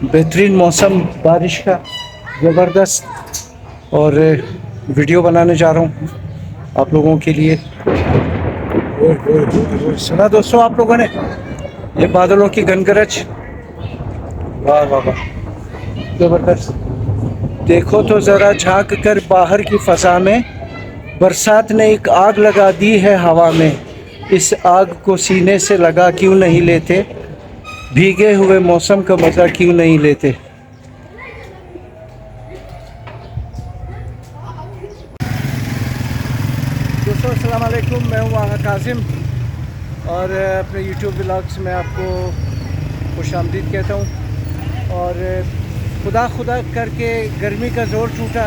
बेहतरीन मौसम बारिश का ज़बरदस्त, और वीडियो बनाने जा रहा हूँ आप लोगों के लिए। सुना दोस्तों आप लोगों ने ये बादलों की गनगरज? वाह वाह वाह, ज़बरदस्त। देखो तो ज़रा झांक कर बाहर की फ़ज़ा में, बरसात ने एक आग लगा दी है हवा में। इस आग को सीने से लगा क्यों नहीं लेते, भीगे हुए मौसम का मज़ा क्यों नहीं लेते। दोस्तों अस्सलाम वालेकुम, मैं हूँ आगा कासिम और अपने यूट्यूब व्लॉग्स में आपको खुशामदीद कहता हूँ। और खुदा करके गर्मी का ज़ोर टूटा।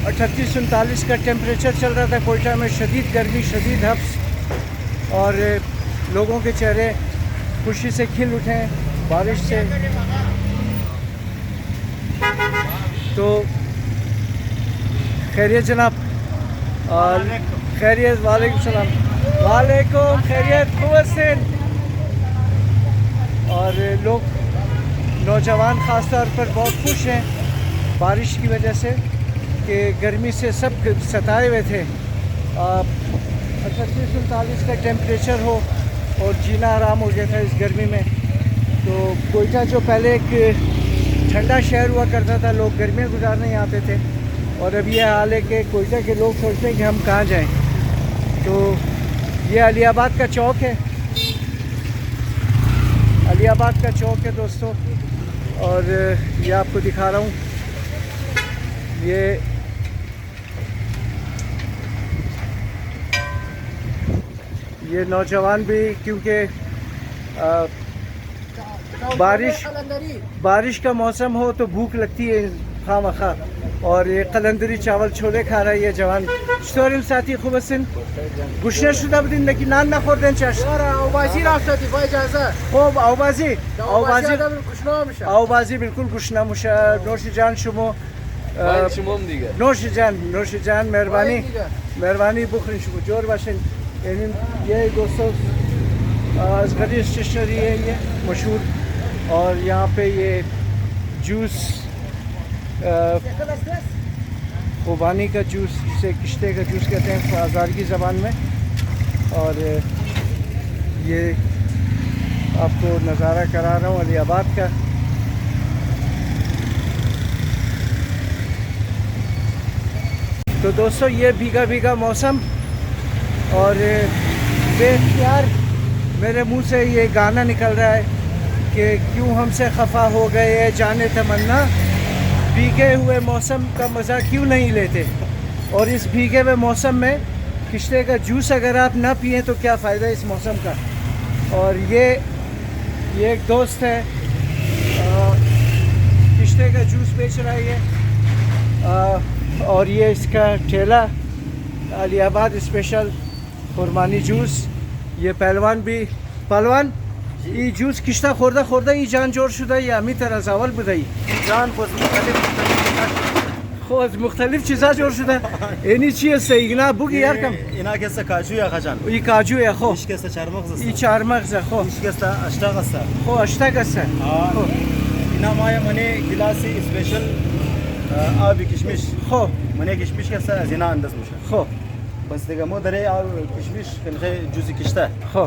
38-39 का टेम्परेचर चल रहा था कोयटा में, शदीद गर्मी, शदीद हब्स, और लोगों के चेहरे खुशी से खिल उठे बारिश से। तो खैरियत जनाब? खैरियत, वालेकुम सलाम। वालेकुम, खैरियत, खूब। और लोग, नौजवान ख़ास तौर पर बहुत खुश हैं बारिश की वजह से, कि गर्मी से सब सताए हुए थे। 38-39 का टेम्परेचर हो और जीना आराम हो गया था इस गर्मी में। तो कोयटा जो पहले एक ठंडा शहर हुआ करता था, लोग गर्मियाँ गुजारने यहाँ आते थे, और अब ये हाल है कि कोयटा के लोग सोचते हैं कि हम कहाँ जाएं। तो ये अलियाबाद का चौक है, अलियाबाद का चौक है दोस्तों, और ये आपको दिखा रहा हूँ। ये नौजवान भी, क्योंकि बारिश का मौसम हो तो भूख लगती है खामखा, और ये कलंदरी चावल छोले खा रहा है ये जवान। स्टोरी साथी खूब सिन गुशने शुदा बदिन लेकिन नान ना खोर दें चाश आवाजी रास्ता थी भाई जैसा खूब आवाजी बिल्कुल गुशना मुशा नोश जान शुमो नोश जान मेहरबानी बुखरी शुमो जोर बाशिन। ये दोस्तों असगरी स्टेशनरी है ये मशहूर, और यहाँ पे ये जूस, खुबानी का जूस, जिसे किश्ते का जूस कहते हैं आज़ार की ज़बान में। और ये आपको नज़ारा करा रहा हूँ अलियाबाद का। तो दोस्तों ये भीगा भीगा मौसम, और बेख्तियार मेरे मुंह से ये गाना निकल रहा है कि क्यों हमसे खफा हो गए जाने तमन्ना, भीगे हुए मौसम का मज़ा क्यों नहीं लेते। और इस भीगे हुए मौसम में किश्ते का जूस अगर आप ना पिए तो क्या फ़ायदा इस मौसम का। और ये एक दोस्त है, किश्ते का जूस बेच रहा है ये, और ये इसका ठेला अलियाबाद स्पेशल खुरमानी जूस। ये पहलवान ये जूस किश्ता खोरदा ये जान जोर शुदा या अमी तरह जावल बदाई जान खोज मुख्तलिफ चीज़ा जोर शुदा यानी चीज़ से इगना बुगी यार कम इना कैसा काजू या खजान ये काजू या खो इश कैसा ये चारमगज खो इश कैसा अष्टागसा खो अष्टागसा इना माया मने गिलासी स्पेशल आबी किशमिश खो मने किशमिश कैसा जिना अंदस मुशा खो बस देगा मो दरे आव किशमिश कनखे जूसी किश्ता खो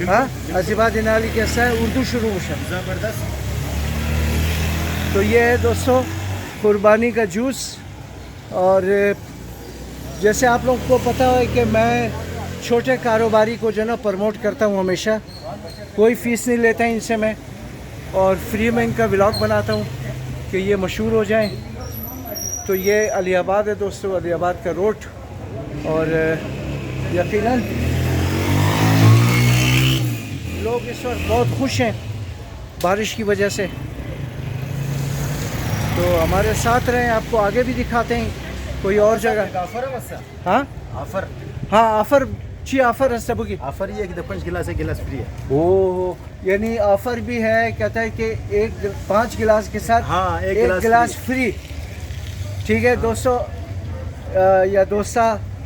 हाँ अजीबा दिनाली कैसा है उर्दू शुरू मुशा जबरदस्त तो ये है दोस्तों कुर्बानी का जूस और जैसे आप लोगों को पता है कि मैं छोटे कारोबारी को जो ना प्रमोट करता हूँ हमेशा कोई फ़ीस नहीं लेता इनसे मैं और फ्री में इनका व्लॉग बनाता हूँ कि ये मशहूर हो जाएं तो ये अली आबाद है दोस्तों अली आबाद का रोड और यकीनन लोग इस वक्त बहुत खुश हैं बारिश की वजह से तो हमारे साथ रहें आपको आगे भी दिखाते हैं कोई और जगह ऑफर है बस हाँ ऑफर हाँ ऑफर ची ऑफर है सब की ऑफर ये कि 5 गिलास एक गिलास फ्री है ओ यानी ऑफर भी है कहता है कि 5 गिलास के साथ हाँ, एक गिलास फ्री ठीक है दोस्तों या दोस्ता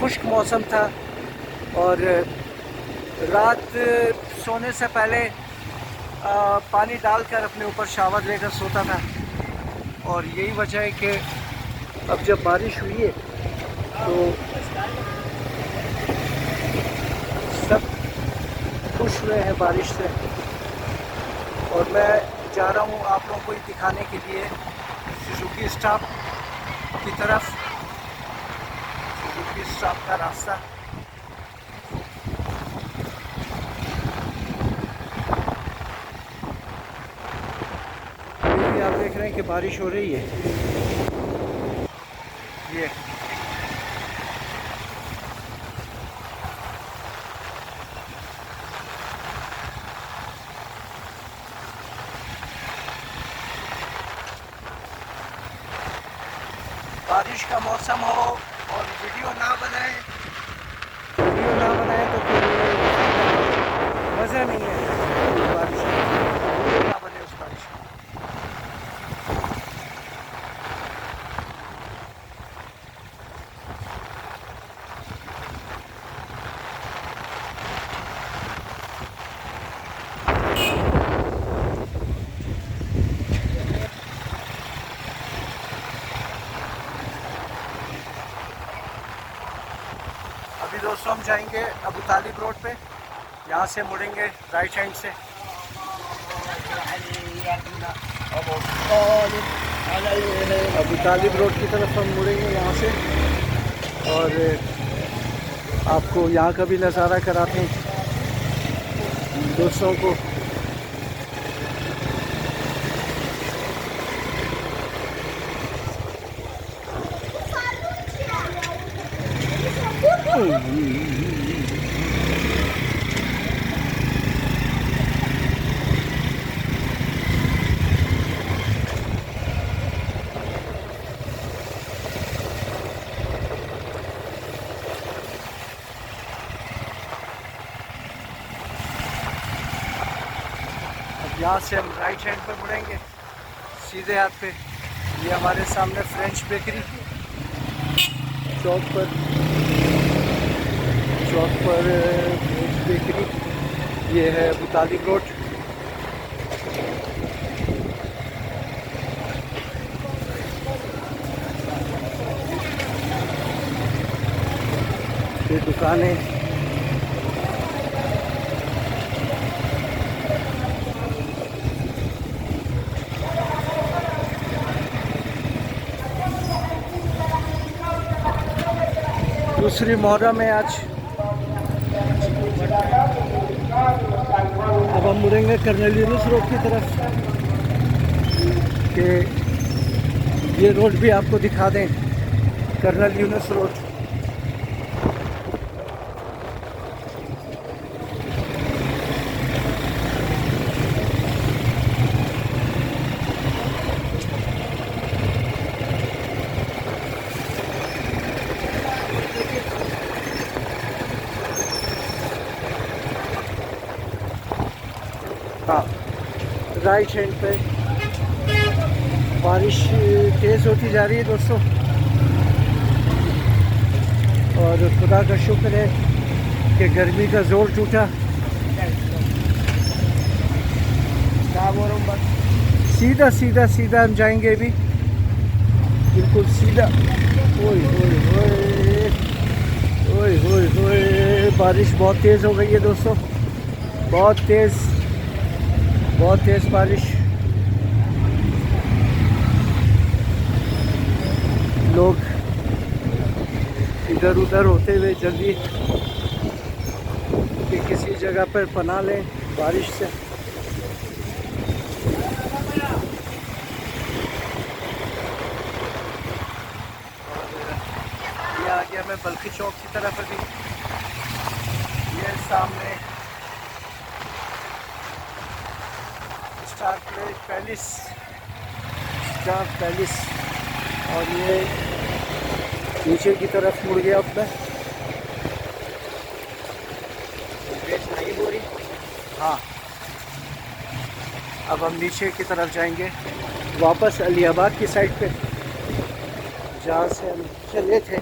खुश्क मौसम था और रात सोने से पहले पानी डालकर अपने ऊपर शावर लेकर सोता था और यही वजह है कि अब जब बारिश हुई है तो सब खुश हुए हैं बारिश से और मैं जा रहा हूँ आप लोगों को ये दिखाने के लिए सुजुकी स्टॉप की तरफ स्टॉप का रास्ता ये आप देख रहे हैं कि बारिश हो रही है ये बारिश का मौसम हो और वीडियो ना बनाए तो फिर मज़ा नहीं है बारिश ना बने उस बारिश में अभी दोस्तों हम जाएंगे अबू तालिब रोड पे यहाँ से मुड़ेंगे राइट हैंड से अबू तालिब रोड की तरफ हम मुड़ेंगे यहाँ से और आपको यहाँ का भी नज़ारा कराते हैं दोस्तों को यहाँ से हम राइट हैंड पे मुड़ेंगे सीधे हाथ पे ये हमारे सामने फ्रेंच बेकरी चौक पर फ्रेंच बेकरी ये है अबू तालिब रोड ये दुकानें दूसरी मुहर्रम है आज। अब हम मुड़ेंगे कर्नल यूनुस रोड की तरफ कि ये रोड भी आपको दिखा दें, कर्नल यूनुस रोड। हाँ, राइट हैंड पे बारिश तेज़ होती जा रही है दोस्तों, और खुदा का शुक्र है कि गर्मी का जोर टूटा। सीधा सीधा सीधा हम जाएंगे अभी, बिल्कुल सीधा। ओए ओए ओए ओए ओए ओए, बारिश बहुत तेज़ हो गई है दोस्तों, बहुत तेज़ बारिश। लोग इधर उधर होते हुए जल्दी कि किसी जगह पर पनाह लें बारिश से। ये आ गया मैं बल्खी चौक की तरफ अभी। ये सामने स्टार पैलेस, और ये नीचे की तरफ मुड़ गया अब मैं। हाँ, अब हम नीचे की तरफ जाएंगे वापस अलीबाग की साइड पे, जहाँ से हम चले थे।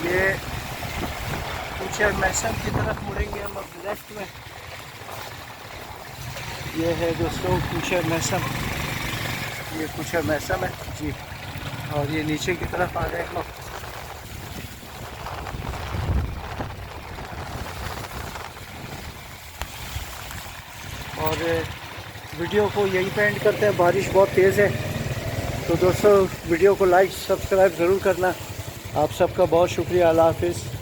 ये कुछ मैसम की तरफ मुड़ेंगे हम अब लेफ्ट में। ये है दोस्तों कुछ मैसम, ये कुछ मैसम है जी, और ये नीचे की तरफ आ गए हम। और वीडियो को यहीं पे एंड करते हैं, बारिश बहुत तेज़ है। तो दोस्तों वीडियो को लाइक सब्सक्राइब ज़रूर करना। आप सबका बहुत शुक्रिया। अल्लाह हाफिज़।